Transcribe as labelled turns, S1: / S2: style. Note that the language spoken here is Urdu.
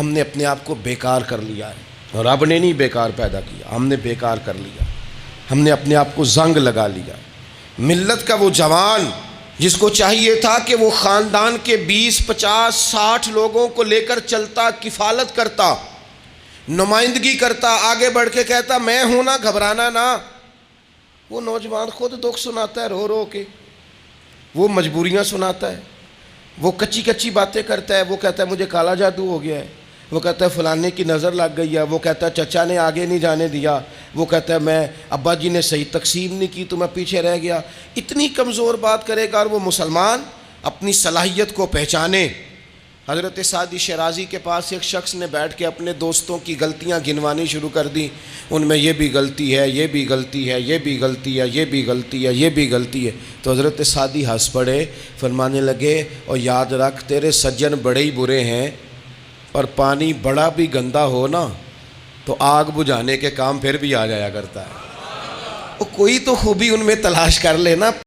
S1: ہم نے اپنے آپ کو بیکار کر لیا ہے. رب نے نہیں بیکار پیدا کیا، ہم نے بیکار کر لیا. ہم نے اپنے آپ کو زنگ لگا لیا. ملت کا وہ جوان جس کو چاہیے تھا کہ وہ خاندان کے 20 50 60 لوگوں کو لے کر چلتا، کفالت کرتا، نمائندگی کرتا، آگے بڑھ کے کہتا میں ہوں نا، گھبرانا نہ. وہ نوجوان خود دکھ سناتا ہے رو رو کے، وہ مجبوریاں سناتا ہے، وہ کچی کچی باتیں کرتا ہے. وہ کہتا ہے مجھے کالا جادو ہو گیا ہے، وہ کہتا ہے فلانے کی نظر لگ گئی ہے، وہ کہتا ہے چچا نے آگے نہیں جانے دیا، وہ کہتا ہے میں ابا جی نے صحیح تقسیم نہیں کی تو میں پیچھے رہ گیا. اتنی کمزور بات کرے گا. اور وہ مسلمان اپنی صلاحیت کو پہچانے. حضرت سعدی شیرازی کے پاس ایک شخص نے بیٹھ کے اپنے دوستوں کی غلطیاں گنوانی شروع کر دی. ان میں یہ بھی غلطی ہے، یہ بھی غلطی ہے، یہ بھی غلطی ہے، یہ بھی غلطی ہے، یہ بھی غلطی ہے. تو حضرت سعدی ہنس پڑے، فرمانے لگے اور یاد رکھ تیرے سجن بڑے ہی برے ہیں، اور پانی بڑا بھی گندا ہو نا تو آگ بجھانے کے کام پھر بھی آ جایا کرتا ہے. کوئی تو خوبی ان میں تلاش کر لینا.